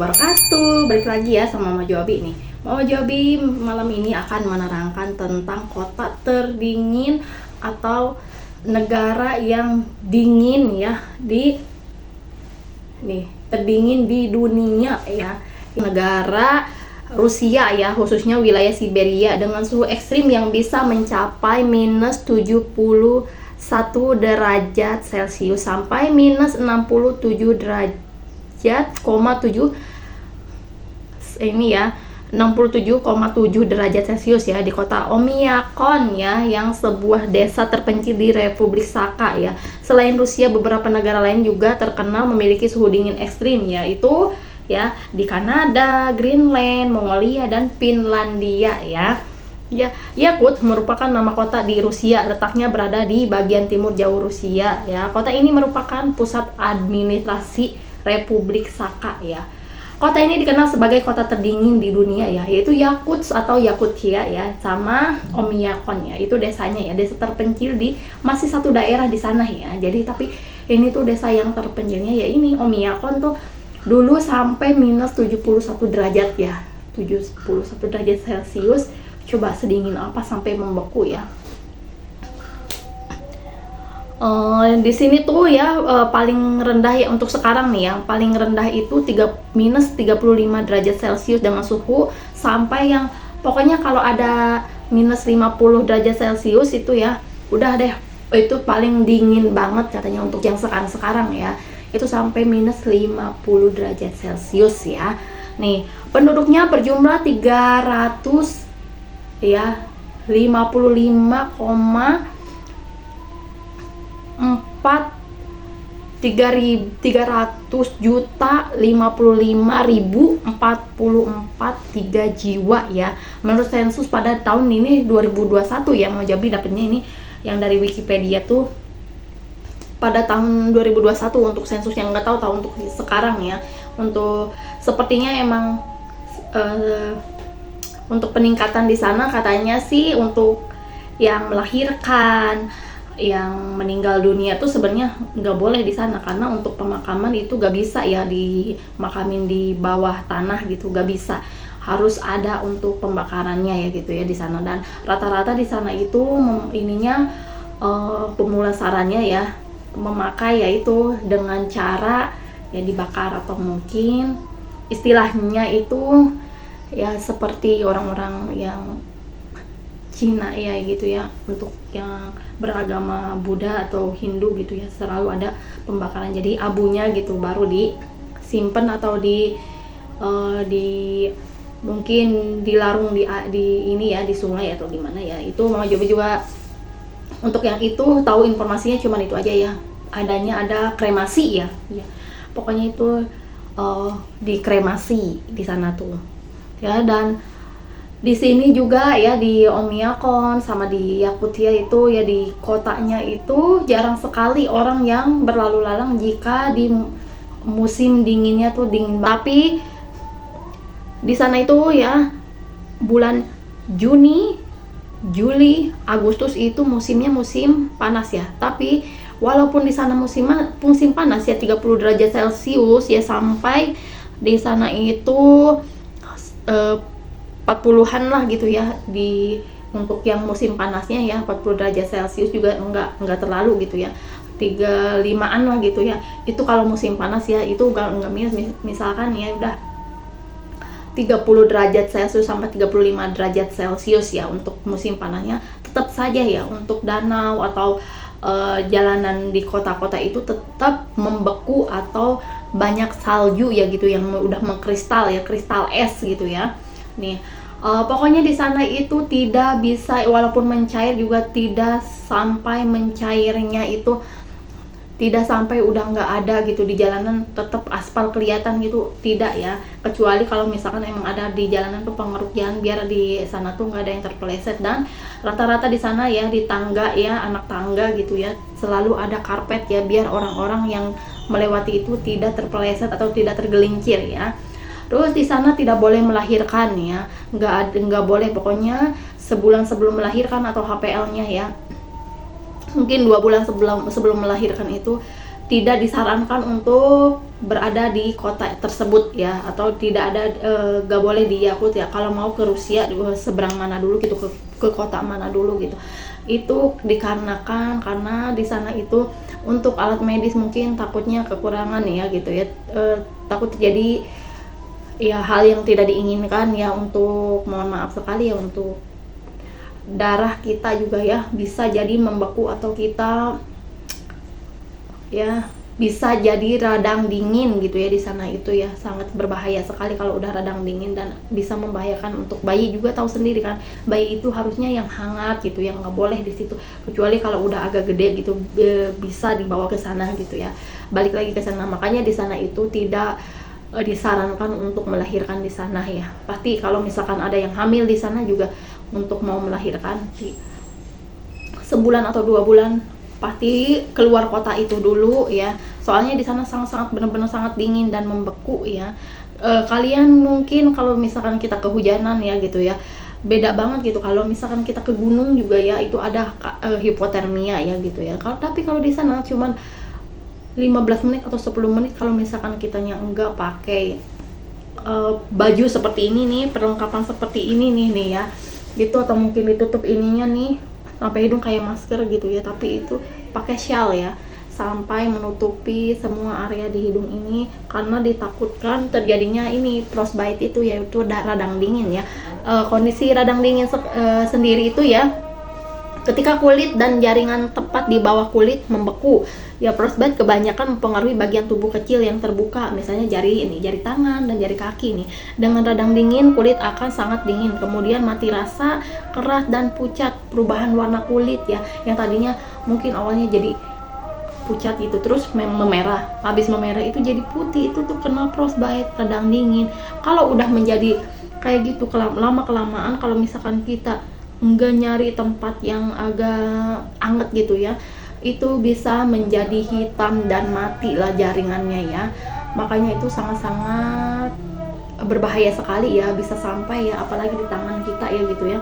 Wabarakatuh. Balik lagi ya sama Mama Jobi nih. Mama Jobi malam ini akan menerangkan tentang kota terdingin atau negara yang dingin ya terdingin di dunia ya. Negara Rusia ya, khususnya wilayah Siberia dengan suhu ekstrim yang bisa mencapai minus 71 derajat Celcius sampai minus 67 derajat 7 ini ya 67,7 derajat Celcius ya di kota Omiakon ya, yang sebuah desa terpencil di Republik Sakha ya. Selain Rusia, beberapa negara lain juga terkenal memiliki suhu dingin ekstrim, yaitu ya di Kanada, Greenland, Mongolia, dan Finlandia ya. Yakutsk merupakan nama kota di Rusia, letaknya berada di bagian timur jauh Rusia ya. Kota ini merupakan pusat administrasi Republik Sakha ya. Kota ini dikenal sebagai kota terdingin di dunia ya, yaitu Yakutsk atau Yakutia ya, sama Omiakon ya. Itu desanya ya, desa terpencil di masih satu daerah di sana ya. Jadi tapi ini tuh desa yang terpencilnya ya ini Omiakon tuh dulu sampai minus 71 derajat ya. 71 derajat Celcius. Coba sedingin apa sampai membeku ya. Di sini tuh ya paling rendah ya untuk sekarang nih, yang paling rendah itu minus 35 derajat Celcius dengan suhu sampai yang pokoknya kalau ada minus 50 derajat Celcius itu ya udah deh, itu paling dingin banget katanya untuk yang sekarang ya, itu sampai minus 50 derajat Celcius ya. Nih penduduknya berjumlah 300 ya 55,4 300.055.044 jiwa ya, menurut sensus pada tahun ini 2021 ya. Mau Jabi dapetnya ini yang dari Wikipedia tuh pada tahun 2021 untuk sensus, yang nggak tahu untuk sekarang ya. Untuk sepertinya emang untuk peningkatan di sana katanya sih, untuk yang melahirkan, yang meninggal dunia tuh sebenarnya nggak boleh di sana, karena untuk pemakaman itu nggak bisa ya dimakamin di bawah tanah gitu, nggak bisa, harus ada untuk pembakarannya ya gitu ya di sana. Dan rata-rata di sana itu pemulasarannya ya memakai yaitu dengan cara ya dibakar, atau mungkin istilahnya itu ya seperti orang-orang yang Cina ya gitu ya, untuk yang beragama Buddha atau Hindu gitu ya, selalu ada pembakaran. Jadi abunya gitu baru disimpan atau mungkin dilarung di ini ya, di sungai atau gimana ya. Itu Mama Jobi juga untuk yang itu tahu informasinya cuman itu aja ya. Ada kremasi ya. Pokoknya itu dikremasi di sana tuh. Ya, dan di sini juga ya di Omiakon sama di Yakutia itu ya, di kotanya itu jarang sekali orang yang berlalu lalang jika di musim dinginnya tuh dingin. Tapi di sana itu ya bulan Juni, Juli, Agustus itu musimnya musim panas ya. Tapi walaupun di sana musim panas ya 30 derajat Celcius ya, sampai di sana itu 40-an lah gitu ya, untuk yang musim panasnya ya 40 derajat Celcius juga enggak terlalu gitu ya, 35-an lah gitu ya. Itu kalau musim panas ya, itu enggak minus, misalkan ya udah 30 derajat Celcius sampai 35 derajat Celcius ya untuk musim panasnya. Tetap saja ya untuk danau atau jalanan di kota-kota itu tetap membeku atau banyak salju ya gitu, yang udah mengkristal ya, kristal es gitu ya. Nih pokoknya di sana itu tidak bisa, walaupun mencair juga tidak sampai mencairnya itu, tidak sampai udah nggak ada gitu di jalanan, tetap aspal kelihatan gitu, tidak ya. Kecuali kalau misalkan emang ada di jalanan tuh pengeruk jalan, biar di sana tuh nggak ada yang terpeleset. Dan rata-rata di sana ya di tangga ya, anak tangga gitu ya, selalu ada karpet ya, biar orang-orang yang melewati itu tidak terpeleset atau tidak tergelincir ya. Terus di sana tidak boleh melahirkan ya, nggak boleh, pokoknya sebulan sebelum melahirkan atau HPL-nya ya, mungkin 2 bulan sebelum melahirkan itu tidak disarankan untuk berada di kota tersebut ya, atau tidak ada gak boleh di Yakut ya. Kalau mau ke Rusia seberang mana dulu gitu, ke kota mana dulu gitu. Itu dikarenakan karena di sana itu untuk alat medis mungkin takutnya kekurangan ya gitu ya, takut terjadi ya hal yang tidak diinginkan ya, untuk mohon maaf sekali ya, untuk darah kita juga ya bisa jadi membeku, atau kita ya bisa jadi radang dingin gitu ya di sana. Itu ya sangat berbahaya sekali kalau udah radang dingin, dan bisa membahayakan untuk bayi juga. Tahu sendiri kan, bayi itu harusnya yang hangat gitu, yang nggak boleh di situ, kecuali kalau udah agak gede gitu bisa dibawa ke sana gitu ya. Balik lagi ke sana, makanya di sana itu tidak disarankan untuk melahirkan di sana ya. Pasti kalau misalkan ada yang hamil di sana juga, untuk mau melahirkan sebulan atau 2 bulan pasti keluar kota itu dulu ya. Soalnya di sana sangat benar-benar sangat dingin dan membeku ya. Kalian mungkin kalau misalkan kita kehujanan ya gitu ya, beda banget gitu. Kalau misalkan kita ke gunung juga ya, itu ada hipotermia ya gitu ya. Tapi kalau di sana cuman 15 menit atau 10 menit kalau misalkan kitanya enggak pakai baju seperti ini nih, perlengkapan seperti ini nih ya gitu, atau mungkin ditutup ininya nih sampai hidung kayak masker gitu ya, tapi itu pakai shawl ya, sampai menutupi semua area di hidung ini, karena ditakutkan terjadinya ini frostbite itu, yaitu radang dingin ya. Kondisi radang dingin sendiri itu ya, ketika kulit dan jaringan tepat di bawah kulit membeku ya. Frostbite kebanyakan mempengaruhi bagian tubuh kecil yang terbuka, misalnya jari tangan dan jari kaki nih. Dengan radang dingin, kulit akan sangat dingin, kemudian mati rasa, keras dan pucat. Perubahan warna kulit ya, yang tadinya mungkin awalnya jadi pucat itu terus memerah, habis memerah itu jadi putih, itu tuh kena frostbite, radang dingin. Kalau udah menjadi kayak gitu lama kelamaan, kalau misalkan kita enggak nyari tempat yang agak anget gitu ya, itu bisa menjadi hitam dan mati lah jaringannya ya. Makanya itu sangat-sangat berbahaya sekali ya, bisa sampai ya, apalagi di tangan kita ya gitu ya,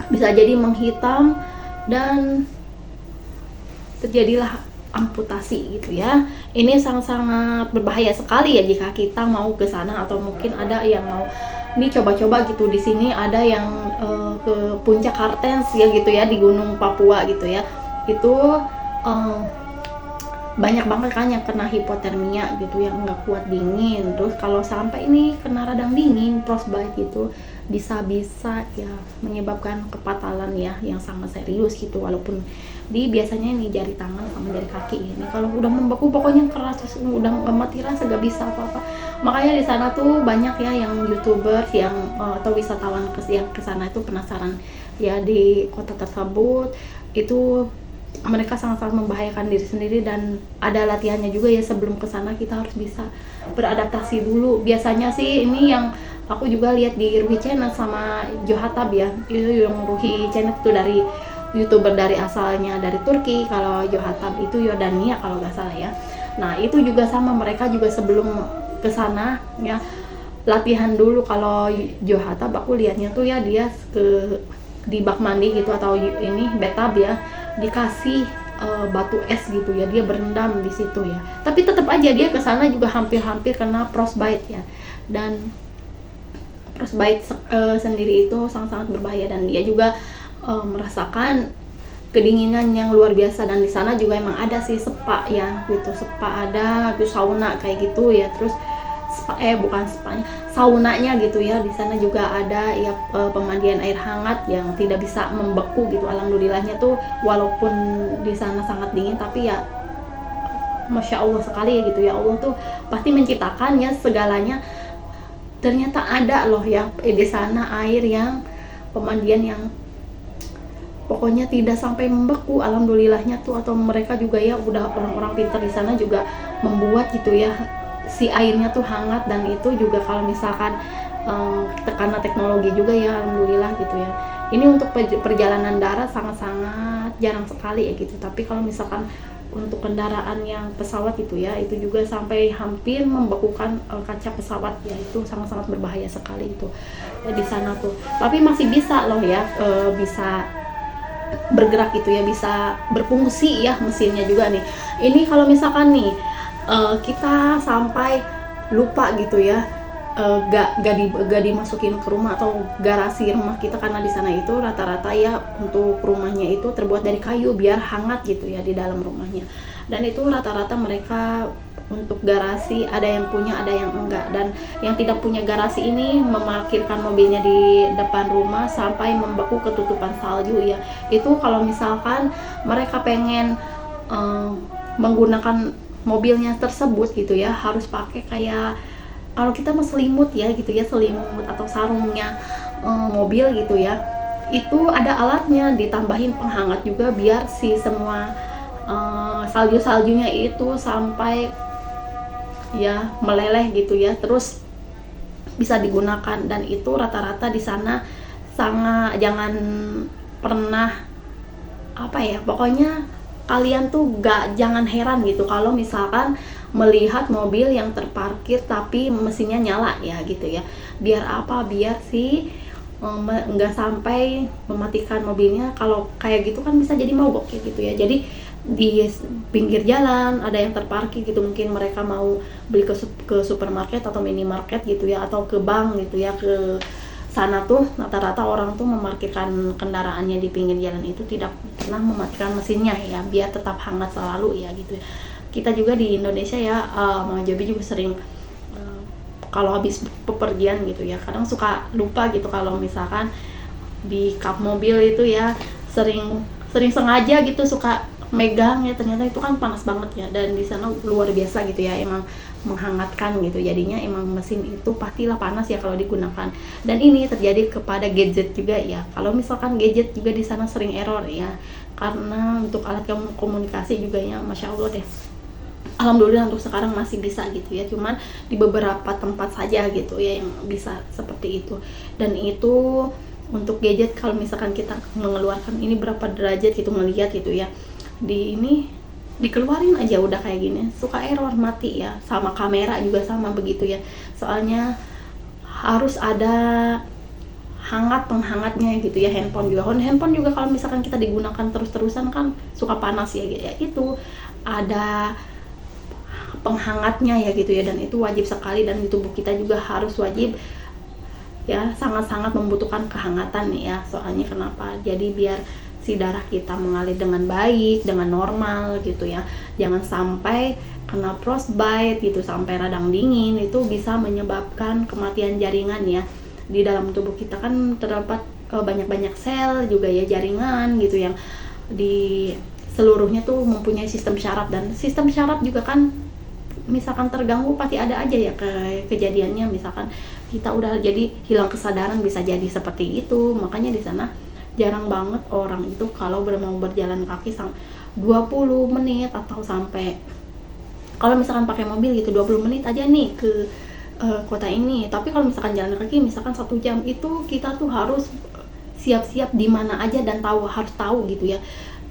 bisa jadi menghitam dan terjadilah amputasi gitu ya. Ini sangat-sangat berbahaya sekali ya jika kita mau ke sana, atau mungkin ada yang mau ini coba-coba gitu. Di sini ada yang ke puncak Kartens ya gitu ya, di Gunung Papua gitu ya. Itu banyak banget kan yang kena hipotermia gitu, yang nggak kuat dingin. Terus kalau sampai ini kena radang dingin, frostbite gitu, bisa ya menyebabkan kepatalan ya, yang sangat serius gitu. Walaupun biasanya ini jari tangan sama jari kaki ini kalau udah membeku pokoknya keras, terus udah mati rasa, gak bisa apa-apa. Makanya di sana tuh banyak ya yang YouTubers yang atau wisatawan yang ke sana itu penasaran ya di kota tersebut. Itu mereka sangat-sangat membahayakan diri sendiri, dan ada latihannya juga ya. Sebelum ke sana kita harus bisa beradaptasi dulu. Biasanya sih ini yang aku juga lihat di Ruhi Channel sama Johatab ya. Itu yang Ruhi Channel itu dari YouTuber dari asalnya dari Turki, kalau Johatab itu Yordania kalau nggak salah ya. Nah itu juga sama, mereka juga sebelum ke sana ya latihan dulu. Kalau Johatab aku lihatnya tuh ya, dia di bak mandi gitu, atau ini bathtub ya, dikasih batu es gitu ya, dia berendam di situ ya. Tapi tetap aja dia ke sana juga hampir-hampir kena frostbite ya. Dan frostbite sendiri itu sangat-sangat berbahaya, dan dia juga merasakan kedinginan yang luar biasa. Dan di sana juga emang ada sih spa ya gitu, spa ada, terus sauna kayak gitu ya. Terus bukan spanya, saunanya gitu ya. Di sana juga ada ya pemandian air hangat yang tidak bisa membeku gitu. Alhamdulillahnya tuh walaupun di sana sangat dingin, tapi ya Masya Allah sekali ya gitu ya. Allah tuh pasti menciptakan ya segalanya. Ternyata ada loh ya di sana air yang pemandian yang pokoknya tidak sampai membeku. Alhamdulillahnya tuh, atau mereka juga ya udah orang-orang pintar di sana juga membuat gitu ya si airnya tuh hangat. Dan itu juga kalau misalkan karena teknologi juga ya, alhamdulillah gitu ya. Ini untuk perjalanan darat sangat-sangat jarang sekali ya gitu. Tapi kalau misalkan untuk kendaraan yang pesawat itu ya, itu juga sampai hampir membekukan kaca pesawat ya. Itu sangat-sangat berbahaya sekali itu ya, di sana tuh. Tapi masih bisa loh ya, bisa bergerak gitu ya, bisa berfungsi ya mesinnya juga nih. Ini kalau misalkan nih kita sampai lupa gitu ya, gak dimasukin ke rumah atau garasi rumah kita, karena di sana itu rata-rata ya untuk rumahnya itu terbuat dari kayu biar hangat gitu ya di dalam rumahnya. Dan itu rata-rata mereka untuk garasi ada yang punya, ada yang enggak, dan yang tidak punya garasi ini memarkirkan mobilnya di depan rumah sampai membeku ketutupan salju ya. Itu kalau misalkan mereka pengen menggunakan mobilnya tersebut gitu ya, harus pakai kayak kalau kita mau selimut ya gitu ya, selimut atau sarungnya mobil gitu ya, itu ada alatnya, ditambahin penghangat juga biar si semua salju-saljunya itu sampai ya meleleh gitu ya, terus bisa digunakan. Dan itu rata-rata di sana sangat, jangan pernah apa ya, pokoknya kalian tuh jangan heran gitu kalau misalkan melihat mobil yang terparkir tapi mesinnya nyala ya gitu ya. Biar apa, biar sih nggak sampai mematikan mobilnya. Kalau kayak gitu kan bisa jadi mogok ya gitu ya. Jadi di pinggir jalan ada yang terparkir gitu, mungkin mereka mau beli ke supermarket atau minimarket gitu ya, atau ke bank gitu ya, ke sana tuh rata-rata orang tuh memarkirkan kendaraannya di pinggir jalan itu tidak pernah mematikan mesinnya ya, biar tetap hangat selalu ya gitu ya. Kita juga di Indonesia ya, Mang Jobi juga sering kalau habis bepergian gitu ya, kadang suka lupa gitu kalau misalkan di kap mobil itu ya, sering sengaja gitu suka megang ya, ternyata itu kan panas banget ya, dan di sana luar biasa gitu ya, emang menghangatkan gitu, jadinya emang mesin itu pastilah panas ya kalau digunakan. Dan ini terjadi kepada gadget juga ya, kalau misalkan gadget juga di sana sering error ya, karena untuk alat komunikasi juga ya, masya Allah deh, alhamdulillah untuk sekarang masih bisa gitu ya, cuman di beberapa tempat saja gitu ya yang bisa seperti itu. Dan itu untuk gadget, kalau misalkan kita mengeluarkan ini berapa derajat gitu, ngelihat gitu ya, di ini dikeluarin aja udah kayak gini suka error mati ya. Sama kamera juga sama begitu ya, soalnya harus ada penghangatnya gitu ya. Handphone juga kalau misalkan kita digunakan terus-terusan kan suka panas ya gitu ya, itu ada penghangatnya ya gitu ya, dan itu wajib sekali. Dan di tubuh kita juga harus wajib ya, sangat-sangat membutuhkan kehangatan ya. Soalnya kenapa? Jadi biar si darah kita mengalir dengan baik, dengan normal gitu ya. Jangan sampai kena frostbite gitu, sampai radang dingin, itu bisa menyebabkan kematian jaringan ya. Di dalam tubuh kita kan terdapat banyak-banyak sel juga ya, jaringan gitu, yang di seluruhnya tuh mempunyai sistem syaraf. Dan sistem syaraf juga kan misalkan terganggu pasti ada aja ya kejadiannya, misalkan kita udah jadi hilang kesadaran, bisa jadi seperti itu. Makanya di sana jarang banget orang itu kalau mau berjalan kaki 20 menit atau sampai, kalau misalkan pakai mobil gitu 20 menit aja nih ke kota ini. Tapi kalau misalkan jalan kaki misalkan 1 jam, itu kita tuh harus siap-siap di mana aja, dan harus tahu gitu ya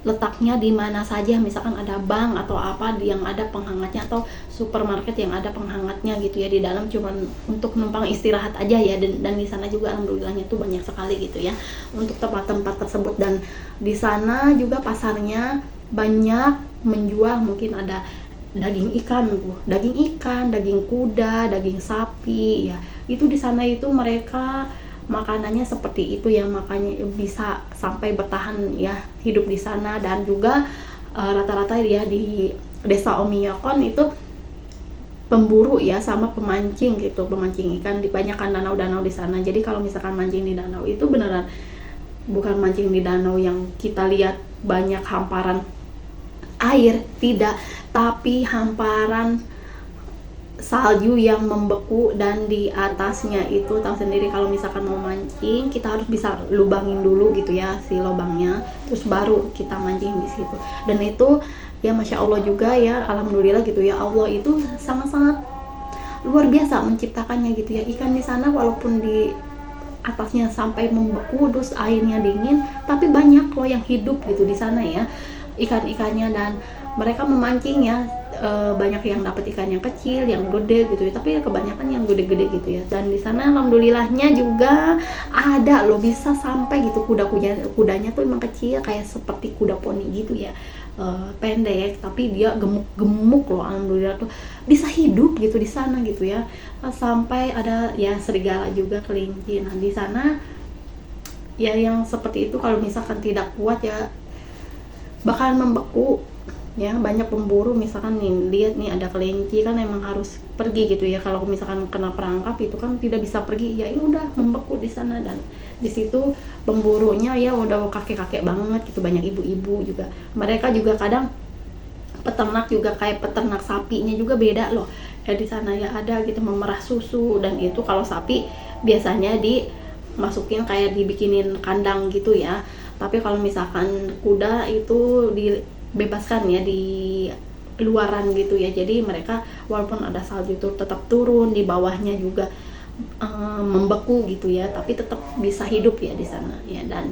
letaknya di mana saja. Misalkan ada bank atau apa yang ada penghangatnya, atau supermarket yang ada penghangatnya gitu ya di dalam, cuman untuk numpang istirahat aja ya. Dan di sana juga alhamdulillahnya tuh banyak sekali gitu ya untuk tempat-tempat tersebut. Dan di sana juga pasarnya banyak menjual, mungkin ada daging ikan, daging kuda, daging sapi ya. Itu di sana itu mereka makanannya seperti itu ya, makanya bisa sampai bertahan ya hidup di sana. Dan juga rata-rata ya di desa Omiyakon itu pemburu ya sama pemancing gitu, pemancing ikan. Dibanyakan danau-danau di sana. Jadi kalau misalkan mancing di danau itu beneran bukan mancing di danau yang kita lihat banyak hamparan air, tidak, tapi hamparan salju yang membeku. Dan di atasnya itu tahu sendiri, kalau misalkan mau mancing kita harus bisa lubangin dulu gitu ya si lubangnya, terus baru kita mancing di situ. Dan itu ya masya Allah juga ya, alhamdulillah gitu ya, Allah itu sangat-sangat luar biasa menciptakannya gitu ya. Ikan di sana walaupun di atasnya sampai membeku terus airnya dingin, tapi banyak loh yang hidup gitu di sana ya ikan-ikannya. Dan mereka memancing ya, banyak yang dapat ikan yang kecil, yang gede gitu ya, tapi kebanyakan yang gede-gede gitu ya. Dan di sana alhamdulillahnya juga ada loh bisa sampai gitu kudanya tuh emang kecil, kayak seperti kuda poni gitu ya, pendek, tapi dia gemuk-gemuk loh, alhamdulillah tuh bisa hidup gitu di sana gitu ya. Sampai ada ya serigala juga, kelinci. Nah di sana ya yang seperti itu kalau misalkan tidak kuat ya bakalan membeku ya. Banyak pemburu misalkan nih lihat nih ada kelinci kan emang harus pergi gitu ya, kalau misalkan kena perangkap itu kan tidak bisa pergi ya, ini udah membeku di sana. Dan di situ pemburunya ya udah kakek-kakek banget gitu, banyak ibu-ibu juga, mereka juga kadang peternak juga kayak peternak sapinya juga beda loh ya di sana ya, ada gitu memerah susu. Dan itu kalau sapi biasanya dimasukin kayak dibikinin kandang gitu ya, tapi kalau misalkan kuda itu dibebaskan ya di luaran gitu ya, jadi mereka walaupun ada salju itu tetap turun, di bawahnya juga membeku gitu ya, tapi tetap bisa hidup ya di sana ya. Dan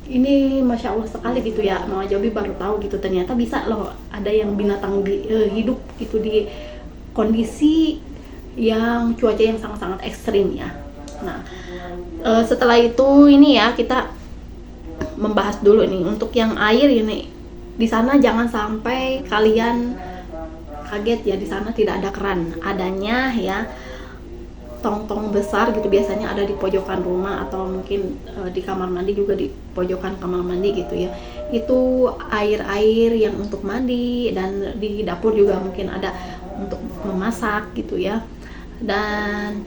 ini masya Allah sekali gitu ya, Mama Jobi baru tahu gitu ternyata bisa loh ada yang binatang hidup gitu di kondisi yang cuaca yang sangat-sangat ekstrim ya. Nah setelah itu ini ya kita membahas dulu nih untuk yang air ini. Di sana jangan sampai kalian kaget ya, di sana tidak ada keran, adanya ya tong-tong besar gitu, biasanya ada di pojokan rumah atau mungkin di kamar mandi juga, di pojokan kamar mandi gitu ya. Itu air-air yang untuk mandi, dan di dapur juga mungkin ada untuk memasak gitu ya. Dan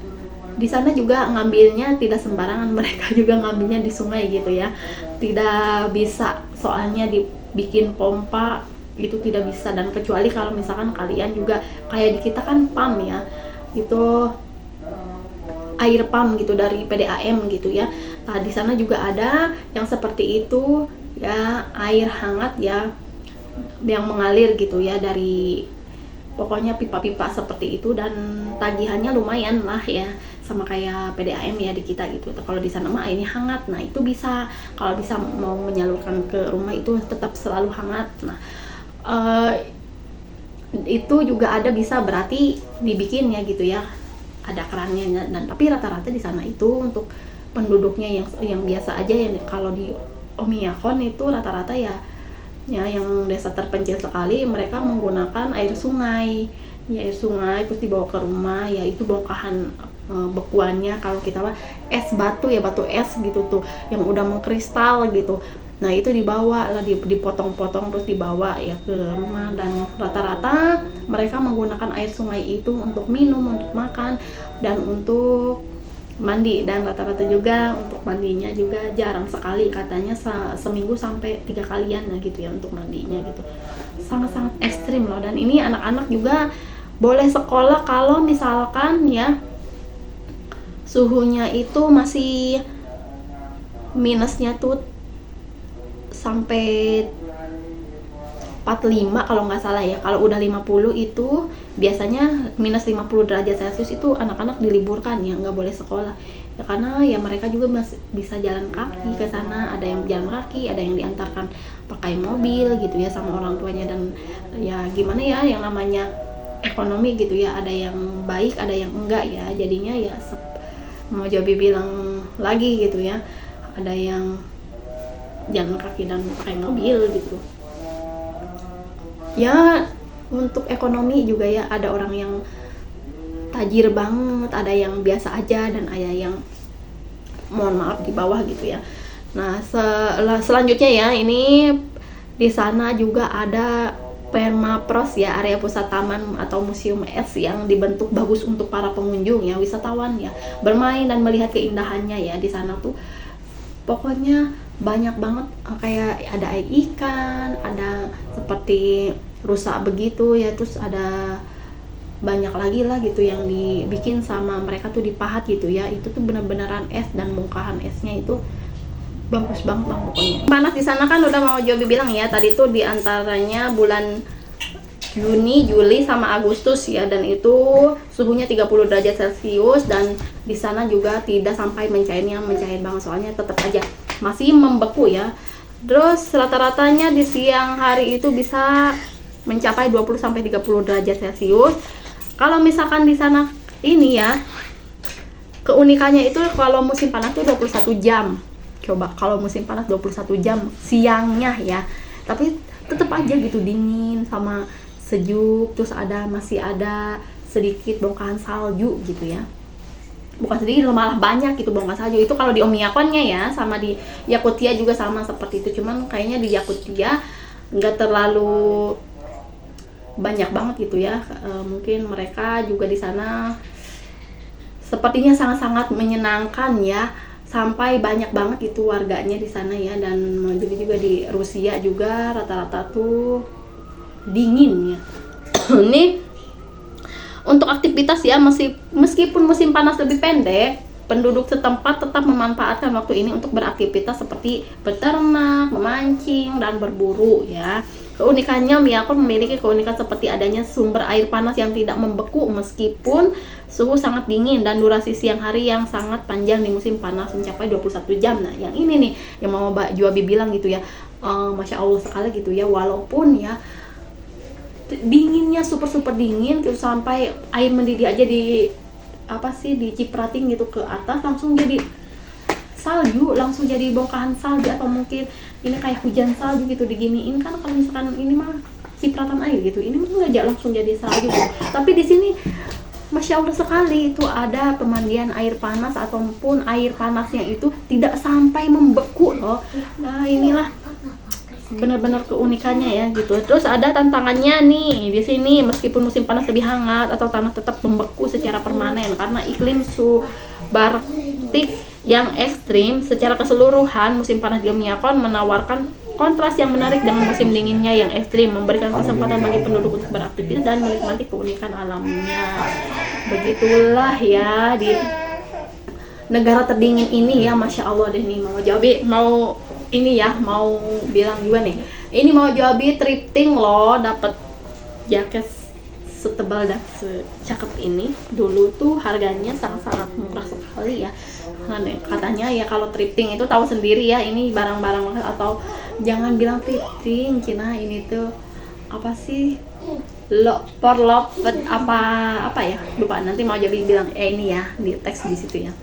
di sana juga ngambilnya tidak sembarangan, mereka juga ngambilnya di sungai gitu ya, tidak bisa soalnya dibikin pompa itu tidak bisa. Dan kecuali kalau misalkan kalian juga kayak di kita kan pam ya, itu air pam gitu dari PDAM gitu ya. Nah di sana juga ada yang seperti itu ya, air hangat ya yang mengalir gitu ya dari pokoknya pipa-pipa seperti itu, dan tagihannya lumayan lah ya, sama kayak PDAM ya di kita gitu. Kalau di sana mah airnya hangat, nah itu bisa, kalau bisa mau menyalurkan ke rumah itu tetap selalu hangat. Nah itu juga ada bisa, berarti dibikin ya gitu ya, ada kerannya. Dan tapi rata-rata di sana itu untuk penduduknya yang biasa aja ya, kalau di Omiakon itu rata-rata ya yang desa terpencil sekali, mereka menggunakan air sungai ya, air sungai terus dibawa ke rumah ya, itu bongkahan bekuannya. Kalau kita mah es batu ya, batu es gitu tuh yang udah mengkristal gitu, nah itu dibawa lah, dipotong-potong terus dibawa ya ke rumah. Dan rata-rata mereka menggunakan air sungai itu untuk minum, untuk makan, dan untuk mandi. Dan rata-rata juga untuk mandinya juga jarang sekali, katanya seminggu sampai 3 kalian ya gitu ya untuk mandinya gitu. Sangat-sangat ekstrim loh. Dan ini anak-anak juga boleh sekolah kalau misalkan ya suhunya itu masih minusnya tuh sampai 45 kalau nggak salah ya. Kalau udah 50 itu biasanya minus 50 derajat Celcius itu anak-anak diliburkan ya, nggak boleh sekolah ya, karena ya mereka juga masih bisa jalan kaki ke sana, ada yang jalan kaki, ada yang diantarkan pakai mobil gitu ya sama orang tuanya. Dan ya gimana ya, yang namanya ekonomi gitu ya, ada yang baik ada yang enggak ya, jadinya ya mau Jobi bilang lagi gitu ya, ada yang jalan kaki dan pakai mobil gitu ya. Untuk ekonomi juga ya, ada orang yang tajir banget, ada yang biasa aja, dan ada yang mohon maaf di bawah gitu ya. Nah selanjutnya ya, ini di sana juga ada Permapros ya, area pusat taman atau museum es yang dibentuk bagus untuk para pengunjung ya, wisatawan ya, bermain dan melihat keindahannya ya. Di sana tuh pokoknya banyak banget, kayak ada air ikan, ada seperti rusa begitu ya, terus ada banyak lagi lah gitu yang dibikin sama mereka tuh dipahat gitu ya. Itu tuh bener-beneran es, dan bongkahan esnya itu bagus banget lah pokoknya. Panas di sana kan udah mau Jobi bilang ya tadi tuh, diantaranya bulan Juni, Juli sama Agustus ya, dan itu suhunya 30 derajat Celcius. Dan di sana juga tidak sampai mencair banget, soalnya tetap aja masih membeku ya. Terus rata-ratanya di siang hari itu bisa mencapai 20-30 derajat Celcius. Kalau misalkan di sana ini ya, keunikannya itu kalau musim panas tuh 21 jam. Coba kalau musim panas 21 jam siangnya ya. Tapi tetap aja gitu dingin sama sejuk, terus masih ada sedikit bongkahan salju gitu ya. Bukan sedikit, malah banyak gitu bongkahan salju. Itu kalau di Omiakonnya ya, sama di Yakutia juga sama seperti itu. Cuman kayaknya di Yakutia nggak terlalu banyak banget gitu ya. Mungkin mereka juga di sana sepertinya sangat-sangat menyenangkan ya, sampai banyak banget itu warganya di sana ya. Dan juga di Rusia juga rata-rata tuh dingin ya. Ini untuk aktivitas ya, meskipun musim panas lebih pendek, penduduk setempat tetap memanfaatkan waktu ini untuk beraktivitas seperti beternak, memancing, dan berburu ya. Keunikannya, Miyako memiliki keunikan seperti adanya sumber air panas yang tidak membeku meskipun suhu sangat dingin, dan durasi siang hari yang sangat panjang di musim panas mencapai 21 jam. Nah, yang ini nih yang mau Mbak Juabi bilang gitu ya, Masya Allah sekali gitu ya, walaupun ya dinginnya super dingin gitu, sampai air mendidih aja dicipratin gitu ke atas langsung jadi salju, langsung jadi bongkahan salju, atau mungkin ini kayak hujan salju gitu diginiin kan. Kalau misalkan ini mah cipratan air gitu, ini mah nggak langsung jadi salju gitu. Tapi di sini Masya Allah sekali, itu ada pemandian air panas ataupun air panasnya itu tidak sampai membeku loh. Nah, inilah benar-benar keunikannya ya gitu. Terus ada tantangannya nih di sini, meskipun musim panas lebih hangat atau tanah tetap membeku secara permanen karena iklim subarktik yang ekstrim. Secara keseluruhan, musim panas di Omiakon menawarkan kontras yang menarik dengan musim dinginnya yang ekstrim, memberikan kesempatan bagi penduduk untuk beraktivitas dan menikmati keunikan alamnya. Begitulah ya di negara terdingin ini ya, Masya Allah deh nih. Mau Jabi mau ini ya, mau bilang juga nih, ini mau Jabi thrifting loh, dapat jaket setebal dan secakep ini. Dulu tuh harganya sangat-sangat murah sekali ya. Katanya ya kalau thrifting itu tahu sendiri ya, ini barang-barang atau jangan bilang thrifting Cina, ini tuh apa sih, apa ya, lupa, nanti mau Jabi bilang ini ya di teks di situ ya.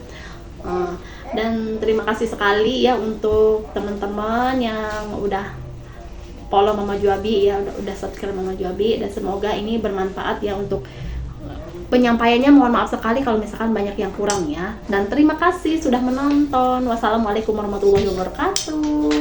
Dan terima kasih sekali ya untuk teman-teman yang udah follow Mama Juabi ya, udah subscribe Mama Juabi, dan semoga ini bermanfaat ya untuk penyampaiannya. Mohon maaf sekali kalau misalkan banyak yang kurang ya, dan terima kasih sudah menonton. Wassalamualaikum warahmatullahi wabarakatuh.